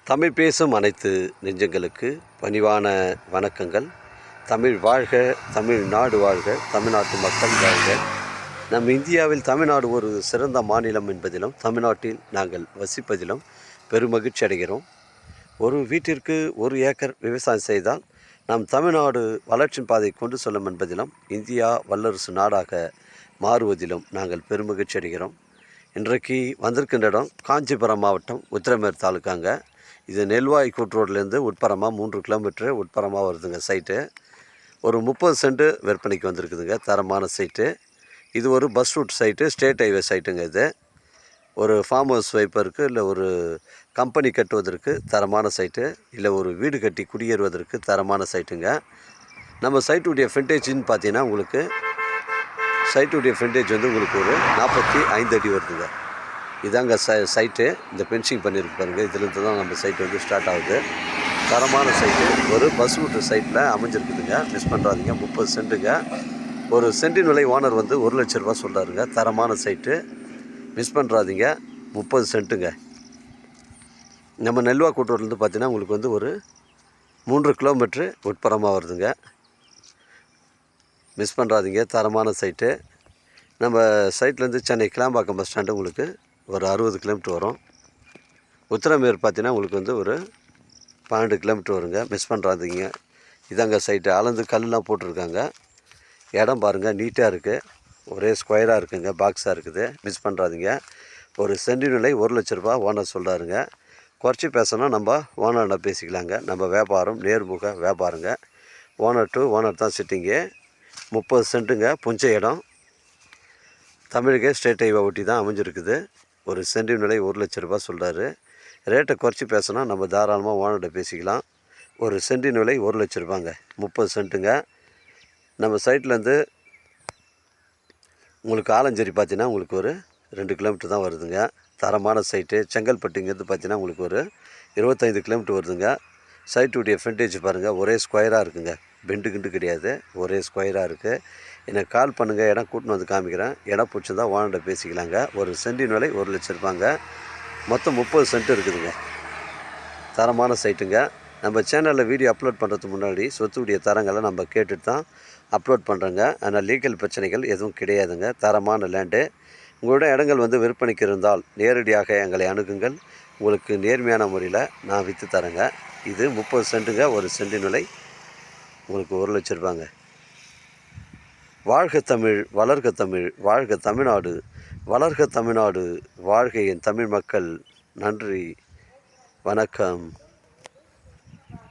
தமிழ் பேசும் அனைத்து நெஞ்சங்களுக்கு பணிவான வணக்கங்கள். தமிழ் வாழ்க, தமிழ்நாடு வாழ்க, தமிழ்நாட்டு மக்கள் வாழ்க. நம் இந்தியாவில் தமிழ்நாடு ஒரு சிறந்த மாநிலம் என்பதிலும் தமிழ்நாட்டில் நாங்கள் வசிப்பதிலும் பெருமகிழ்ச்சி அடைகிறோம். ஒரு வீட்டிற்கு 1 ஏக்கர் விவசாயம் செய்தால் நம் தமிழ்நாடு வளர்ச்சியின் பாதை கொண்டு செல்லும் என்பதிலும் இந்தியா வல்லரசு நாடாக மாறுவதிலும் நாங்கள் பெருமகிழ்ச்சி அடைகிறோம். இன்றைக்கு வந்திருக்கின்ற இடம் காஞ்சிபுரம் மாவட்டம் உத்திரமேர் தாலுக்காங்க. இது நெல்வாய் கூட்டுரோட்லேருந்து உட்புறமாக 3 கிலோமீட்டரு உட்புறமாக வருதுங்க சைட்டு. ஒரு 30 சென்ட் விற்பனைக்கு வந்திருக்குதுங்க. தரமான சைட்டு. இது ஒரு bus route site, state highway சைட்டுங்க. இது ஒரு ஃபார்ம் ஹவுஸ் வைப்பதற்கு, இல்லை ஒரு கம்பெனி கட்டுவதற்கு தரமான சைட்டு, இல்லை ஒரு வீடு கட்டி குடியேறுவதற்கு தரமான சைட்டுங்க. நம்ம சைட்டுடைய ஃப்ரண்டேஜின்னு பார்த்தீங்கன்னா உங்களுக்கு சைட்டுடைய ஃப்ரண்டேஜ் வந்து உங்களுக்கு ஒரு 45 அடி வருதுங்க. இதாங்க சைட்டு. இந்த பென்சிங் பண்ணியிருக்கு பாருங்கள். இதுலேருந்து தான் நம்ம சைட்டு வந்து ஸ்டார்ட் ஆகுது. தரமான சைட்டு. ஒரு பஸ் ரூட்டு சைட்டில் அமைஞ்சிருக்குதுங்க. மிஸ் பண்ணுறாதீங்க. 30 சென்ட்டுங்க. ஒரு சென்டின் விலை ஓனர் வந்து 1 லட்ச ரூபா சொல்கிறாருங்க. தரமான சைட்டு. மிஸ் பண்ணுறாதீங்க. 30 சென்ட்டுங்க. நம்ம நெல்வா கூட்டூர்லேருந்து பார்த்தீங்கன்னா உங்களுக்கு வந்து ஒரு 3 கிலோமீட்ரு உட்புறமாக வருதுங்க. மிஸ் பண்ணுறாதீங்க. தரமான சைட்டு. நம்ம சைட்லேருந்து சென்னை கிளாம்பாக்கம் பஸ் ஸ்டாண்டு உங்களுக்கு ஒரு 60 கிலோமீட்டர் வரும். உத்திரமேர் பார்த்தீங்கன்னா உங்களுக்கு வந்து ஒரு 12 கிலோமீட்டர் வருங்க. மிஸ் பண்ணுறாதீங்க. இதாங்க சைட்டு. அளந்து கல்லாம் போட்டிருக்காங்க. இடம் பாருங்கள், நீட்டாக இருக்குது. ஒரே ஸ்கொயராக இருக்குங்க. பாக்ஸாக இருக்குது. மிஸ் பண்ணுறாதீங்க. ஒரு சென்டின் விலை 1 லட்ச ரூபா ஓனர் சொல்கிறாருங்க. குறைச்சி பேசணும், நம்ம ஓனர்கிட்ட பேசிக்கலாங்க. நம்ம வியாபாரம் நேர்முக வியாபாரங்க. ஓனர் டு ஓனர் தான் சிட்டிங்கு. 30 சென்ட்டுங்க. புஞ்ச இடம். தமிழக ஸ்டேட் ஹைவே ஒட்டி தான் அமைஞ்சிருக்குது. ஒரு சென்டின் விலை 1 லட்ச ரூபா சொல்கிறாரு. ரேட்டை குறைச்சி பேசினா நம்ம தாராளமாக ஓனர்கிட்ட பேசிக்கலாம். ஒரு சென்டின் விலை 1 லட்ச ரூபாங்க. 30 சென்ட்டுங்க. நம்ம சைட்லேருந்து உங்களுக்கு ஆலஞ்சேரி பார்த்தீங்கன்னா உங்களுக்கு ஒரு 2 கிலோமீட்டர் தான் வருதுங்க. தரமான சைட்டு. செங்கல்பட்டுங்கிறது பார்த்தீங்கன்னா உங்களுக்கு ஒரு 25 கிலோமீட்டர் வருதுங்க. சைட்டுடைய ஃப்ரண்டேஜ் பாருங்கள். ஒரே ஸ்கொயராக இருக்குங்க. பெண்டு கிண்டு கிடையாது. ஒரே ஸ்கொயராக இருக்குது. எனக்கு கால் பண்ணுங்கள். இடம் கூட்டின்னு வந்து காமிக்கிறேன். இடம் பிடிச்சிருந்தா ஓனர்கிட்ட பேசிக்கலாங்க. ஒரு சென்டின் விலை 1 லட்ச ரூபாங்க. மொத்தம் 30 சென்ட் இருக்குதுங்க. தரமான சைட்டுங்க. நம்ம சேனலில் வீடியோ அப்லோட் பண்ணுறதுக்கு முன்னாடி சொத்துடைய தரங்களை நம்ம கேட்டுட்டு தான் அப்லோட் பண்ணுறோங்க. ஆனால் லீகல் பிரச்சனைகள் எதுவும் கிடையாதுங்க. தரமான லேண்டு. உங்களோட இடங்கள் வந்து விற்பனைக்கு இருந்தால் நேரடியாக எங்களை அணுகுங்கள். உங்களுக்கு நேர்மையான முறையில் நான் விற்று தரேங்க. இது 30 சென்ட்டுங்க. ஒரு சென்டின் விலை உங்களுக்கு 1 லட்ச ரூபாங்க. வாழ்க தமிழ், வளர்க தமிழ், வாழ்க தமிழ்நாடு, வளர்க தமிழ்நாடு, வாழ்க என் தமிழ் மக்கள். நன்றி, வணக்கம்.